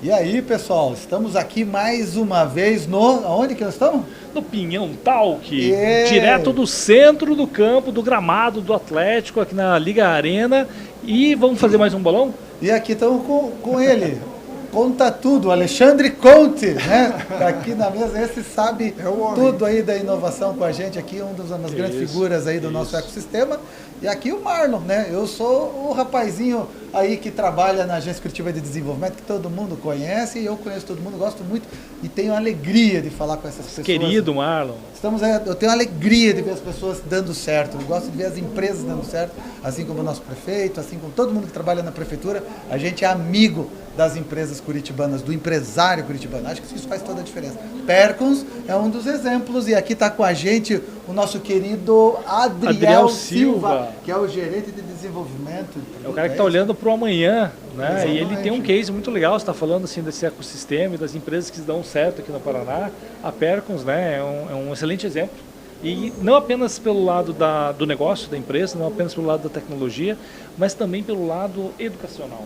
E aí, pessoal, estamos aqui mais uma vez no... Aonde que nós estamos? No Pinhão Talk, direto do centro do campo, do gramado do Atlético, aqui na Liga Arena. E vamos fazer mais um bolão? E aqui estamos com ele. Conta tudo, Alexandre Conte, né? Tá aqui na mesa, esse sabe tudo aí da inovação com a gente aqui, uma das grandes figuras aí do nosso ecossistema. E aqui o Marlon, né? Eu sou o rapazinho aí que trabalha na Agência Curitiba de Desenvolvimento, que todo mundo conhece, e eu conheço todo mundo, gosto muito e tenho a alegria de falar com essas pessoas. Querido Marlon. Eu tenho a alegria de ver as pessoas dando certo, eu gosto de ver as empresas dando certo, assim como o nosso prefeito, assim como todo mundo que trabalha na prefeitura, a gente é amigo das empresas curitibanas, do empresário curitibano. Acho que isso faz toda a diferença. Percons é um dos exemplos e aqui está com a gente o nosso querido Adriel Silva, que é o gerente de desenvolvimento. É o cara que está olhando para o amanhã, né? Exatamente. E ele tem um case muito legal, você está falando assim desse ecossistema e das empresas que dão certo aqui no Paraná. A Percons, né, é um excelente exemplo. E não apenas pelo lado do negócio, da empresa, não apenas pelo lado da tecnologia, mas também pelo lado educacional.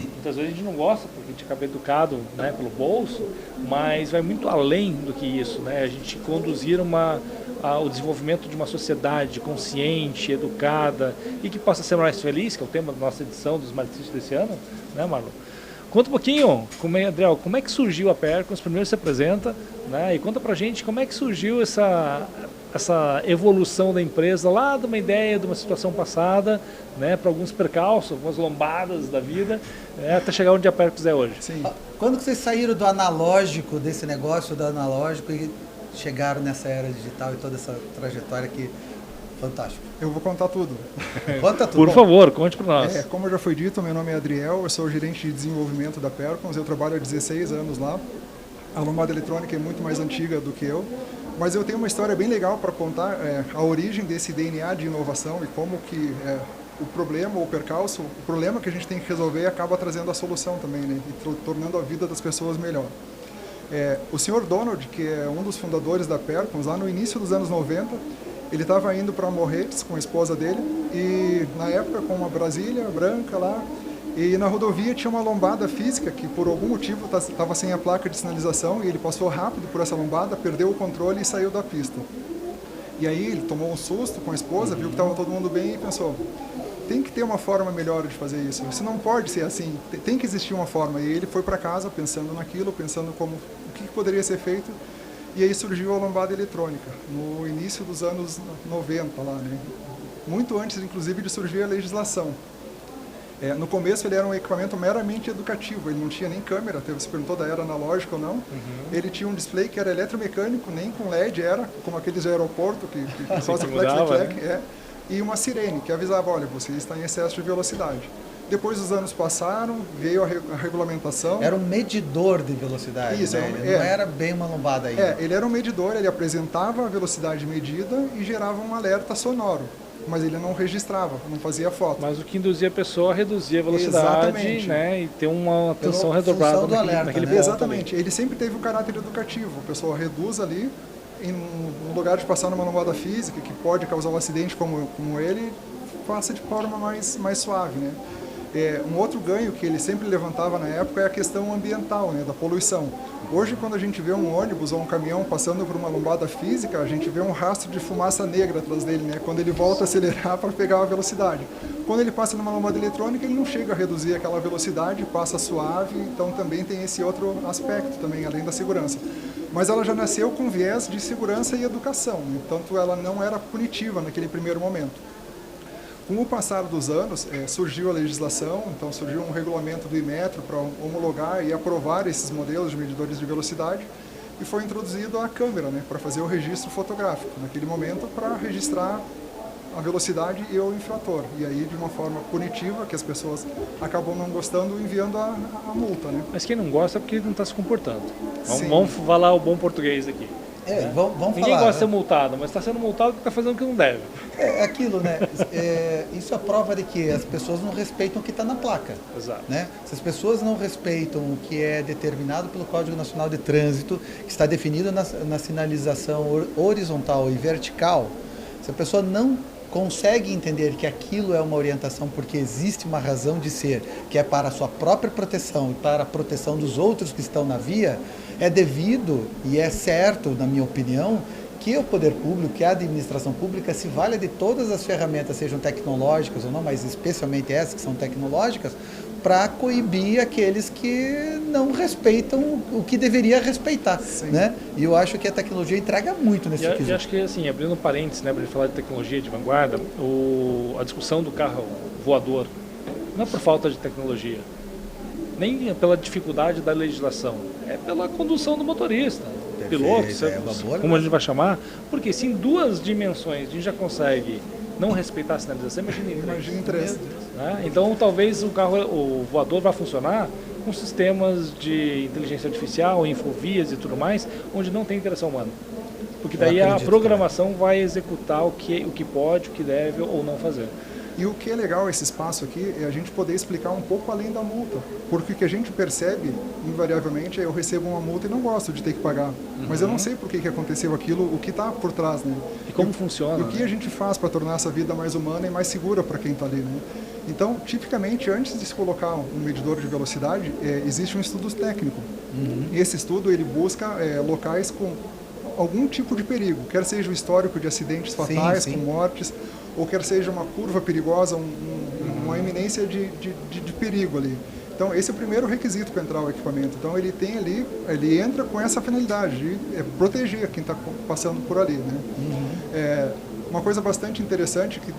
Muitas vezes a gente não gosta porque a gente acaba educado, né, pelo bolso, mas vai muito além do que isso, né? A gente conduzir o desenvolvimento de uma sociedade consciente, educada e que possa ser mais feliz, que é o tema da nossa edição dos Smart Cities desse ano, né, Marlon? Conta um pouquinho, Adriel, como é que surgiu a Percons? Primeiro se apresenta, né, e conta pra gente como é que surgiu essa evolução da empresa lá de uma ideia, de uma situação passada, né, para alguns percalços, algumas lombadas da vida, até chegar onde a Percons é hoje. Sim. Quando que vocês saíram do analógico, desse negócio do analógico e chegaram nessa era digital e toda essa trajetória aqui? Fantástico. Eu vou contar tudo. Conta tudo. Por favor, conte para nós. Como já foi dito, meu nome é Adriel, eu sou o gerente de desenvolvimento da Percons, eu trabalho há 16 anos lá. A lombada eletrônica é muito mais antiga do que eu, mas eu tenho uma história bem legal para contar a origem desse DNA de inovação e como que o problema ou o percalço, o problema que a gente tem que resolver acaba trazendo a solução também, né? E tornando a vida das pessoas melhor. O senhor Donald, que é um dos fundadores da Percons, lá no início dos anos 90, ele estava indo para Morretes com a esposa dele e na época com uma Brasília branca lá, e na rodovia tinha uma lombada física que por algum motivo estava sem a placa de sinalização e ele passou rápido por essa lombada, perdeu o controle e saiu da pista. E aí ele tomou um susto com a esposa, viu que estava todo mundo bem e pensou, tem que ter uma forma melhor de fazer isso, isso não pode ser assim, tem que existir uma forma. E ele foi para casa pensando naquilo, pensando o que poderia ser feito. E aí surgiu a lombada eletrônica, no início dos anos 90 lá, né? Muito antes, inclusive, de surgir a legislação. No começo ele era um equipamento meramente educativo, ele não tinha nem câmera, você perguntou da era analógica ou não. Ele tinha um display que era eletromecânico, nem com LED era, como aqueles de aeroporto, que só se e uma sirene que avisava, olha, você está em excesso de velocidade. Depois os anos passaram, veio a regulamentação. Era um medidor de velocidade, isso, né? Ele não era bem uma lombada ainda. Ele era um medidor, ele apresentava a velocidade medida e gerava um alerta sonoro. Mas ele não registrava, não fazia foto. Mas o que induzia a pessoa a reduzir a velocidade, né, e ter uma atenção redobrada naquele ponto. Exatamente, ele sempre teve um caráter educativo. A pessoa reduz ali, no lugar de passar numa lombada física, que pode causar um acidente como ele, passa de forma mais suave, né? Um outro ganho que ele sempre levantava na época é a questão ambiental, né, da poluição. Hoje, quando a gente vê um ônibus ou um caminhão passando por uma lombada física, a gente vê um rastro de fumaça negra atrás dele, né, quando ele volta a acelerar para pegar a velocidade. Quando ele passa numa lombada eletrônica, ele não chega a reduzir aquela velocidade, passa suave, então também tem esse outro aspecto também, além da segurança. Mas ela já nasceu com viés de segurança e educação, tanto ela não era punitiva naquele primeiro momento. Com o passar dos anos, surgiu a legislação, então surgiu um regulamento do Inmetro para homologar e aprovar esses modelos de medidores de velocidade e foi introduzido a câmera, né, para fazer o registro fotográfico, naquele momento para registrar a velocidade e o infrator. E aí, de uma forma punitiva, que as pessoas acabam não gostando, enviando a multa. Né? Mas quem não gosta é porque não está se comportando. Vamos falar o bom português aqui. Vamos Ninguém falar, gosta de ser multado, mas está sendo multado porque está fazendo o que não deve. É aquilo, né? Isso é a prova de que as pessoas não respeitam o que está na placa. Exato. Né? Se as pessoas não respeitam o que é determinado pelo Código Nacional de Trânsito, que está definido na sinalização horizontal e vertical, se a pessoa não consegue entender que aquilo é uma orientação porque existe uma razão de ser, que é para a sua própria proteção e para a proteção dos outros que estão na via, é devido e é certo, na minha opinião, que o poder público, que a administração pública se valha de todas as ferramentas, sejam tecnológicas ou não, mas especialmente essas que são tecnológicas, para coibir aqueles que não respeitam o que deveria respeitar, né? E eu acho que a tecnologia entrega muito nesse quesito. E acho que, assim, abrindo parênteses, né, para falar de tecnologia de vanguarda, a discussão do carro voador não é por falta de tecnologia, nem pela dificuldade da legislação, é pela condução do motorista, piloto, como a gente vai chamar, porque se em 2 dimensões a gente já consegue não respeitar a sinalização, imagina em 3. Né? Então, talvez o voador vá funcionar com sistemas de inteligência artificial, infovias e tudo mais, onde não tem interação humana. Porque daí a programação vai executar o que pode, o que deve ou não fazer. E o que é legal esse espaço aqui é a gente poder explicar um pouco além da multa. Porque o que a gente percebe, invariavelmente, é eu recebo uma multa e não gosto de ter que pagar. Mas eu não sei por que aconteceu aquilo, o que está por trás, né? E como funciona. E o que a gente faz para tornar essa vida mais humana e mais segura para quem está ali, né? Então, tipicamente, antes de se colocar um medidor de velocidade, existe um estudo técnico. Esse estudo, ele busca locais com algum tipo de perigo, quer seja o histórico de acidentes fatais, com mortes, ou quer seja uma curva perigosa, uma iminência de perigo ali. Então, esse é o primeiro requisito para entrar o equipamento. Então, ele tem ali, ele entra com essa finalidade de proteger quem está passando por ali, né? Uma coisa bastante interessante que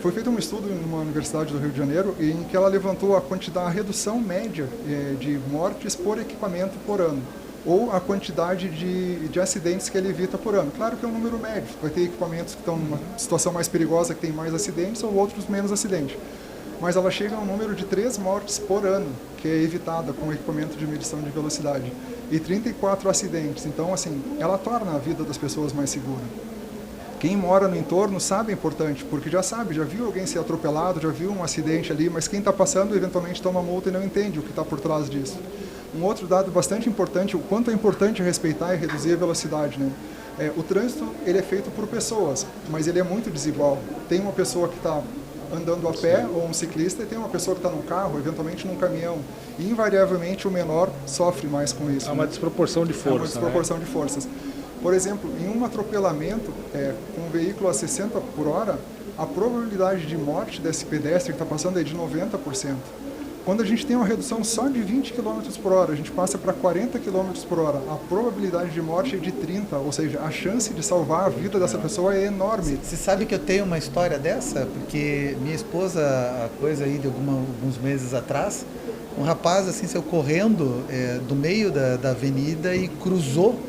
foi feito um estudo numa universidade do Rio de Janeiro em que ela levantou a redução média de mortes por equipamento por ano, ou a quantidade de acidentes que ele evita por ano. Claro que é um número médio, vai ter equipamentos que estão numa situação mais perigosa, que tem mais acidentes, ou outros menos acidentes. Mas ela chega a um número de 3 mortes por ano, que é evitada com o equipamento de medição de velocidade, e 34 acidentes. Então, assim, ela torna a vida das pessoas mais segura. Quem mora no entorno sabe é importante, porque já viu alguém ser atropelado, já viu um acidente ali, mas quem está passando eventualmente toma multa e não entende o que está por trás disso. Um outro dado bastante importante, o quanto é importante respeitar e reduzir a velocidade, né? O trânsito, ele é feito por pessoas, mas ele é muito desigual. Tem uma pessoa que está andando a pé, ou um ciclista, e tem uma pessoa que está num carro, eventualmente num caminhão. E, invariavelmente, o menor sofre mais com isso. É uma desproporção de força. É uma desproporção de forças. Por exemplo, em um atropelamento com um veículo a 60 por hora, a probabilidade de morte desse pedestre que está passando é de 90%. Quando a gente tem uma redução só de 20 km por hora, a gente passa para 40 km por hora, a probabilidade de morte é de 30, ou seja, a chance de salvar a vida dessa pessoa é enorme. Você sabe que eu tenho uma história dessa? Porque minha esposa, a coisa aí de alguns meses atrás, um rapaz assim saiu correndo do meio da avenida e cruzou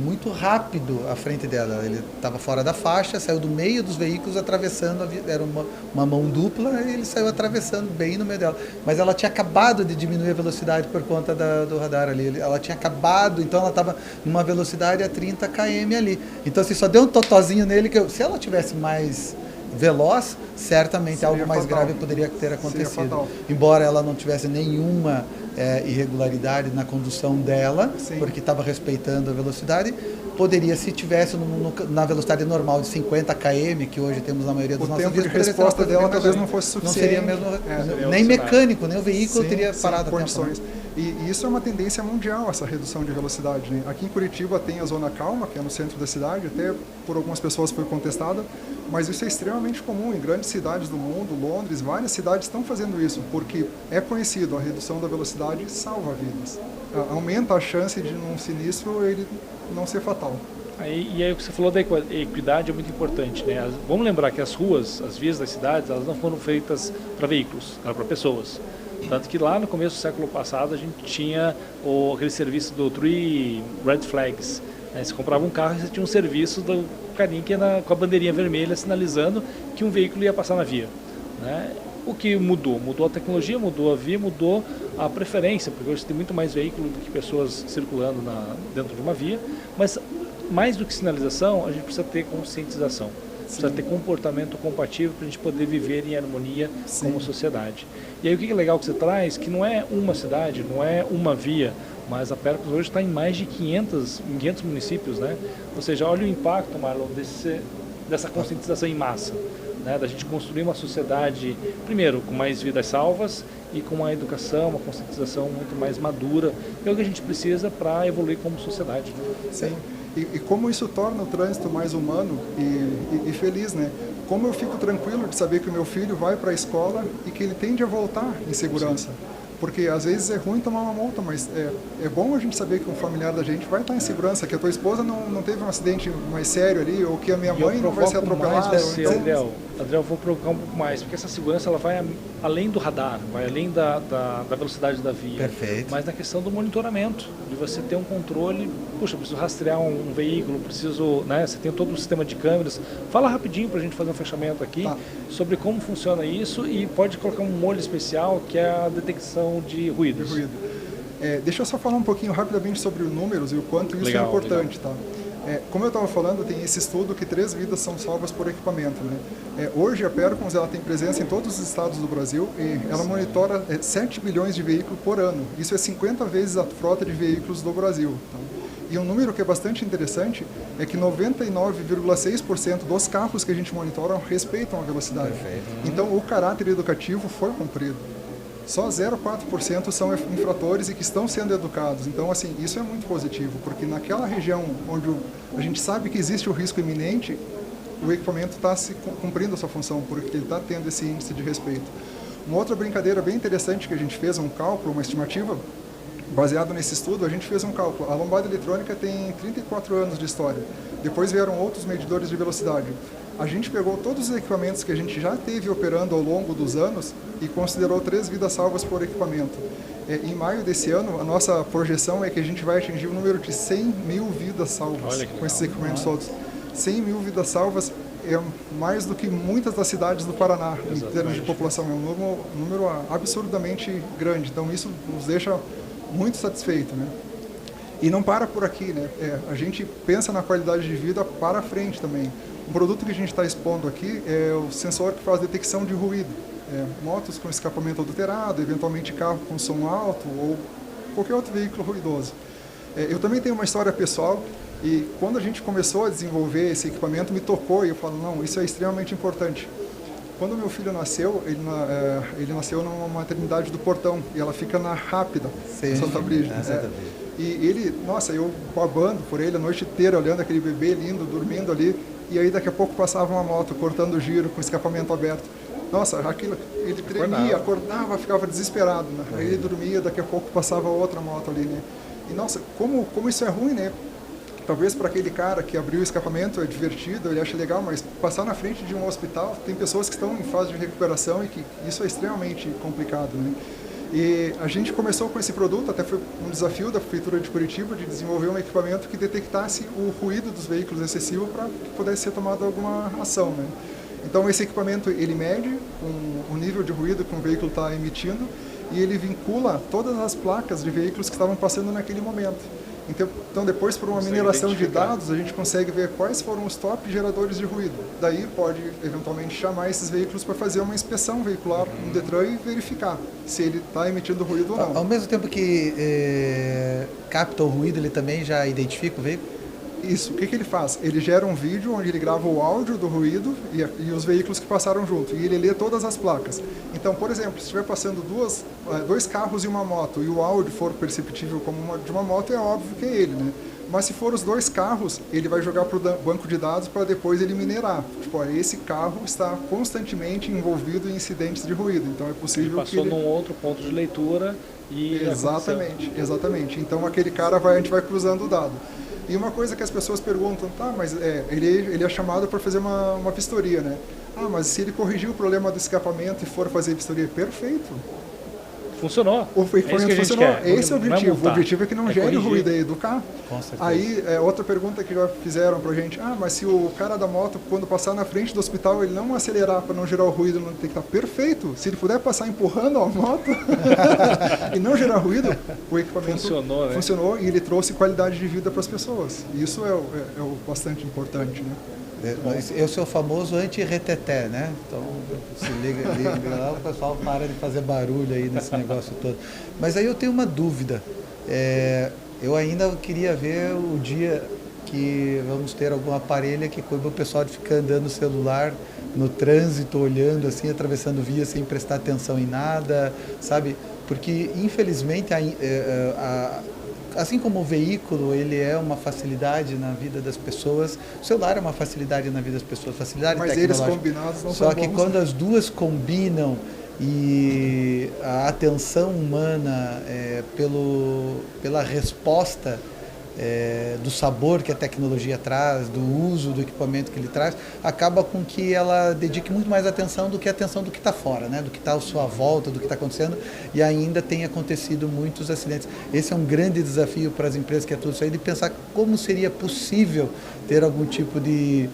muito rápido à frente dela. Ele estava fora da faixa, saiu do meio dos veículos atravessando, era uma mão dupla, e ele saiu atravessando bem no meio dela. Mas ela tinha acabado de diminuir a velocidade por conta do radar ali. Ela tinha acabado, então ela estava numa velocidade a 30 km ali. Então assim, só deu um totozinho nele, que se ela tivesse mais veloz, certamente seria algo mais grave poderia ter acontecido. Embora ela não tivesse nenhuma irregularidade na condução dela, porque estava respeitando a velocidade, poderia, se tivesse na velocidade normal de 50 km, que hoje temos na maioria dos nossos dias, o tempo de resposta dela talvez não fosse suficiente. Não seria mesmo, nem mecânico, nem o veículo teria parado a condições. E isso é uma tendência mundial, essa redução de velocidade, né? Aqui em Curitiba tem a Zona Calma, que é no centro da cidade, até por algumas pessoas foi contestada, mas isso é extremamente comum em grandes cidades do mundo, Londres, várias cidades estão fazendo isso, porque é conhecido, a redução da velocidade salva vidas. Aumenta a chance de num sinistro ele não ser fatal. E aí o que você falou da equidade é muito importante, né? Vamos lembrar que as ruas, as vias das cidades, elas não foram feitas para veículos, eram para pessoas. Tanto que lá no começo do século passado a gente tinha aquele serviço do Three Red Flags. Né? Você comprava um carro e você tinha um serviço do carinha que ia com a bandeirinha vermelha sinalizando que um veículo ia passar na via. Né? O que mudou? Mudou a tecnologia, mudou a via, mudou a preferência, porque hoje tem muito mais veículo do que pessoas circulando dentro de uma via. Mas mais do que sinalização, a gente precisa ter conscientização. Precisa ter comportamento compatível para a gente poder viver em harmonia como sociedade. E aí o que é legal que você traz, que não é uma cidade, não é uma via, mas a Percos hoje está em mais de 500 municípios, né? Ou seja, olha o impacto, Marlon, dessa conscientização em massa, né? Da gente construir uma sociedade, primeiro, com mais vidas salvas e com uma educação, uma conscientização muito mais madura, que é o que a gente precisa para evoluir como sociedade. Né? Sim. E como isso torna o trânsito mais humano e feliz, né? Como eu fico tranquilo de saber que o meu filho vai para a escola e que ele tende a voltar em segurança. Sim. Porque às vezes é ruim tomar uma multa, mas é bom a gente saber que um familiar da gente vai estar em segurança, que a tua esposa não teve um acidente mais sério ali, ou que a minha mãe não vai ser atropelada. Adriel, eu vou provocar um pouco mais, porque essa segurança ela vai além do radar, vai além da velocidade da via. Perfeito. Mas na questão do monitoramento, de você ter um controle, puxa, eu preciso rastrear um veículo, preciso, né, você tem todo um sistema de câmeras. Fala rapidinho para a gente fazer um fechamento aqui sobre como funciona isso e pode colocar um molho especial que é a detecção de ruídos. Deixa eu só falar um pouquinho rapidamente sobre os números e o quanto isso é importante. Tá? Como eu estava falando, tem esse estudo que 3 vidas são salvas por equipamento. Né? Hoje a Percons ela tem presença em todos os estados do Brasil e ela monitora 7 bilhões de veículos por ano. Isso é 50 vezes a frota de veículos do Brasil. Tá? E um número que é bastante interessante é que 99,6% dos carros que a gente monitora respeitam a velocidade. Perfeito. Então o caráter educativo foi cumprido. Só 0,4% são infratores e que estão sendo educados. Então, assim, isso é muito positivo, porque naquela região onde a gente sabe que existe o risco iminente, o equipamento está cumprindo a sua função, porque ele está tendo esse índice de respeito. Uma outra brincadeira bem interessante que a gente fez, um cálculo, uma estimativa, baseado nesse estudo, a gente fez um cálculo. A lombada eletrônica tem 34 anos de história. Depois vieram outros medidores de velocidade. A gente pegou todos os equipamentos que a gente já teve operando ao longo dos anos e considerou 3 vidas salvas por equipamento. Em maio desse ano, a nossa projeção é que a gente vai atingir o número de 100 mil vidas salvas com esses equipamentos todos. 100 mil vidas salvas é mais do que muitas das cidades do Paraná, em termos de população. É um número absurdamente grande. Então, isso nos deixa muito satisfeito, né? E não para por aqui, né? A gente pensa na qualidade de vida para frente também. Um produto que a gente está expondo aqui é o sensor que faz detecção de ruído. Motos com escapamento adulterado, eventualmente carro com som alto ou qualquer outro veículo ruidoso. Eu também tenho uma história pessoal e quando a gente começou a desenvolver esse equipamento me tocou e eu falo, não, isso é extremamente importante. Quando meu filho nasceu, ele nasceu numa maternidade do Portão e ela fica na Rápida, em Santa Brígida. E ele, nossa, eu babando por ele a noite inteira, olhando aquele bebê lindo, dormindo ali, e aí daqui a pouco passava uma moto cortando o giro com escapamento aberto. Nossa, aquilo, ele tremia, acordava, ficava desesperado, né? Aí ele dormia, daqui a pouco passava outra moto ali, né? E nossa, como isso é ruim, né? Talvez para aquele cara que abriu o escapamento é divertido, ele acha legal, mas passar na frente de um hospital, tem pessoas que estão em fase de recuperação e que isso é extremamente complicado, né? E a gente começou com esse produto, até foi um desafio da Prefeitura de Curitiba de desenvolver um equipamento que detectasse o ruído dos veículos excessivo para que pudesse ser tomada alguma ação, né? Então esse equipamento ele mede o nível de ruído que um veículo está emitindo e ele vincula todas as placas de veículos que estavam passando naquele momento. Então depois, por uma mineração de dados, a gente consegue ver quais foram os top geradores de ruído. Daí pode, eventualmente, chamar esses veículos para fazer uma inspeção veicular no Detran e verificar se ele está emitindo ruído ou não. Ao mesmo tempo que capta o ruído, ele também já identifica o veículo? Isso, o que ele faz? Ele gera um vídeo onde ele grava o áudio do ruído e os veículos que passaram junto, e ele lê todas as placas. Então, por exemplo, se estiver passando dois carros e uma moto, e o áudio for perceptível como de uma moto, é óbvio que é ele, né? Mas se for os 2 carros, ele vai jogar para o banco de dados para depois ele minerar. Tipo, esse carro está constantemente envolvido em incidentes de ruído, então é possível ele passou num outro ponto de leitura e... Exatamente. Então, aquele cara a gente vai cruzando o dado. E uma coisa que as pessoas perguntam, tá, mas ele é chamado para fazer uma vistoria, né? Ah, mas se ele corrigir o problema do escapamento e for fazer vistoria, perfeito. Funcionou. O equipamento funcionou. Esse é o objetivo. O objetivo é que não gere corrigir. ruído, é educar. Aí, outra pergunta que já fizeram pra gente, mas se o cara da moto, quando passar na frente do hospital, ele não acelerar para não gerar o ruído, não tem que estar perfeito. Se ele puder passar empurrando a moto e não gerar ruído, o equipamento funcionou, né? E ele trouxe qualidade de vida para as pessoas. E isso é o bastante importante, né? Esse é o famoso anti-reteté, né? Então, se liga lá, o pessoal para de fazer barulho aí nesse negócio todo. Mas aí eu tenho uma dúvida. Eu ainda queria ver o dia que vamos ter algum aparelho que coiba o pessoal de ficar andando no celular, no trânsito, olhando assim, atravessando via sem prestar atenção em nada, sabe? Porque, infelizmente, assim como o veículo, ele é uma facilidade na vida das pessoas, o celular é uma facilidade na vida das pessoas, facilidade tecnológica. Mas eles combinados não são bons. Só que quando as duas combinam e a atenção humana pela resposta do sabor que a tecnologia traz, do uso do equipamento que ele traz, acaba com que ela dedique muito mais atenção do que a atenção do que está fora, né? Do que está à sua volta, do que está acontecendo, e ainda tem acontecido muitos acidentes. Esse é um grande desafio para as empresas que atuam nisso aí, de pensar como seria possível ter algum tipo de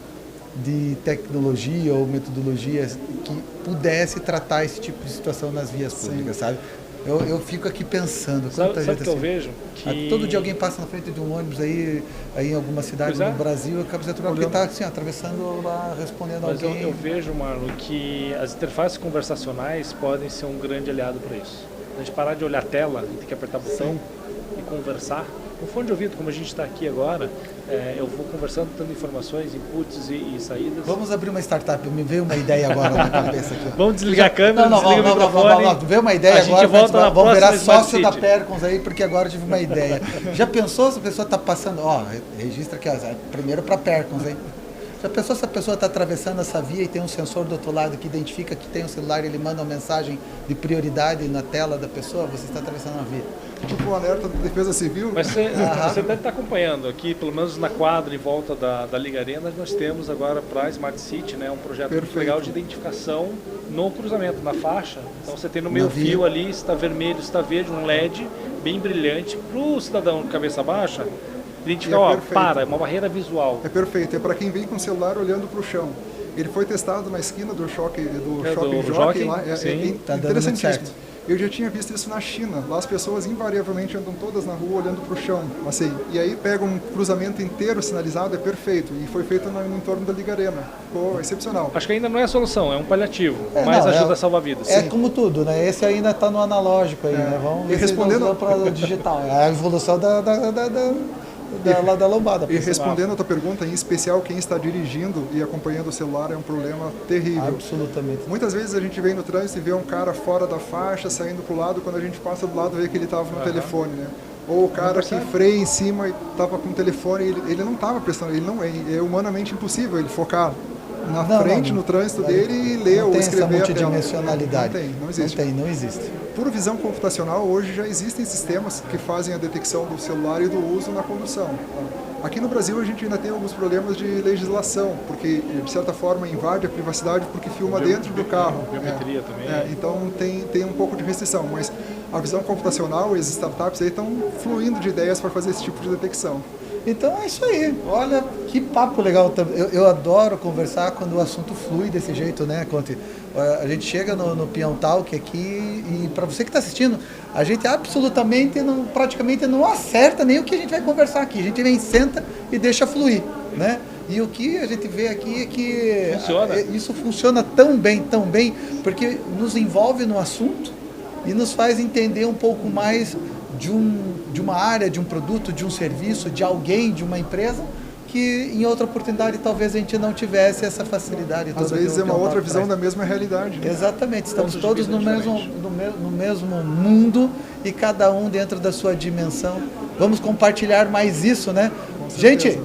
tecnologia ou metodologia que pudesse tratar esse tipo de situação nas vias públicas, sabe? Eu fico aqui pensando, sabe gente que eu vejo que... Todo dia alguém passa na frente de um ônibus aí em alguma cidade no Brasil, eu acabo de aturar porque está assim, atravessando lá, respondendo Mas alguém. Eu vejo, Marlon, que as interfaces conversacionais podem ser um grande aliado para isso. A gente parar de olhar a tela, a gente tem que apertar botão e conversar. Com fone de ouvido, como a gente está aqui agora, eu vou conversando, dando informações, inputs e saídas. Vamos abrir uma startup, me veio uma ideia agora na cabeça aqui. Vamos desligar a câmera, desliga o microfone. Não, veio uma ideia a agora, gente volta na vamos virar próxima sócio da Percons aí, porque agora eu tive uma ideia. Já pensou se a pessoa está passando, registra aqui, primeiro para Percons, hein? Já pensou se a pessoa está atravessando essa via e tem um sensor do outro lado que identifica que tem um celular e ele manda uma mensagem de prioridade na tela da pessoa? Você está atravessando uma via. Tipo o alerta da Defesa Civil. Mas você deve estar acompanhando aqui, pelo menos na quadra em volta da Liga Arena, nós temos agora para a Smart City, né, um projeto muito legal de identificação no cruzamento, na faixa. Então você tem no meio fio ali, se está vermelho, se está verde, um LED bem brilhante para o cidadão de cabeça baixa. Identificar, é uma barreira visual. É perfeito, é para quem vem com o celular olhando para o chão. Ele foi testado na esquina do Shopping Jockey lá, tá dando muito certo. Eu já tinha visto isso na China, lá as pessoas invariavelmente andam todas na rua olhando para o chão, assim, e aí pega um cruzamento inteiro sinalizado, é perfeito, e foi feito no entorno da Liga Arena, ficou excepcional. Acho que ainda não é a solução, é um paliativo, mas ajuda a salvar vidas. É como tudo, né? Esse ainda está no analógico aí, né? Vamos ver respondendo para o digital, é a evolução lá da lombada. E respondendo a tua pergunta, em especial quem está dirigindo e acompanhando o celular é um problema terrível. Absolutamente. Muitas vezes a gente vem no trânsito e vê um cara fora da faixa, saindo para o lado, quando a gente passa do lado vê que ele estava no telefone, né? Ou o cara que freia em cima e estava com o telefone, ele não estava prestando, é humanamente impossível ele focar na frente, no trânsito dele e ler ou escrever. Não tem essa multidimensionalidade. Não existe. Não existe. Por visão computacional, hoje já existem sistemas que fazem a detecção do celular e do uso na condução. Aqui no Brasil a gente ainda tem alguns problemas de legislação, porque de certa forma invade a privacidade porque filma dentro do carro. Biometria também. Então tem um pouco de restrição, mas a visão computacional e as startups aí estão fluindo de ideias para fazer esse tipo de detecção. Então é isso aí. Olha que papo legal. Eu adoro conversar quando o assunto flui desse jeito, né, Conte? A gente chega no Peão Talk aqui e para você que está assistindo, a gente absolutamente, praticamente não acerta nem o que a gente vai conversar aqui. A gente vem, senta e deixa fluir, né? E o que a gente vê aqui é que isso funciona tão bem, porque nos envolve no assunto e nos faz entender um pouco mais de uma área, de um produto, de um serviço, de alguém, de uma empresa, que em outra oportunidade talvez a gente não tivesse essa facilidade. Às vezes é uma outra visão da mesma realidade. Né? Exatamente, estamos todos no mesmo mundo e cada um dentro da sua dimensão. Vamos compartilhar mais isso, né? Gente,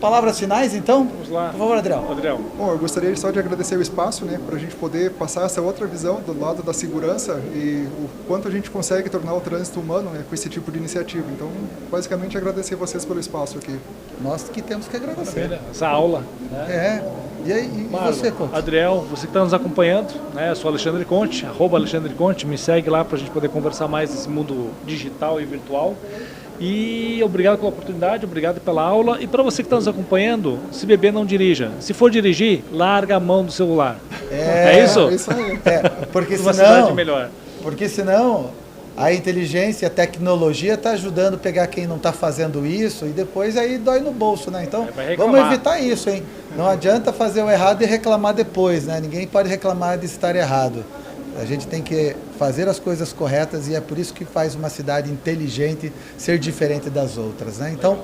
palavras finais, então? Vamos lá. Por favor, Adriel. Bom, eu gostaria só de agradecer o espaço, né, para a gente poder passar essa outra visão do lado da segurança e o quanto a gente consegue tornar o trânsito humano, né, com esse tipo de iniciativa. Então, basicamente, agradecer vocês pelo espaço aqui. Nós que temos que agradecer. Essa aula. Né? E aí, Marlon, você, Conte? Adriel, você que está nos acompanhando, né? Eu sou Alexandre Conte, @AlexandreConte, me segue lá para a gente poder conversar mais desse mundo digital e virtual. E obrigado pela oportunidade, obrigado pela aula. E para você que está nos acompanhando, se beber, não dirija. Se for dirigir, larga a mão do celular. É isso? É isso aí. Porque uma cidade melhor. Porque senão a inteligência, a tecnologia está ajudando a pegar quem não está fazendo isso e depois aí dói no bolso, né? Então vamos evitar isso, hein? Não adianta fazer o errado e reclamar depois, né? Ninguém pode reclamar de estar errado. A gente tem que fazer as coisas corretas e é por isso que faz uma cidade inteligente ser diferente das outras, né? Então,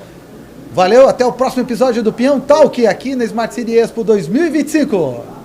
Valeu, até o próximo episódio do Pinhão Talk aqui na Smart City Expo 2025.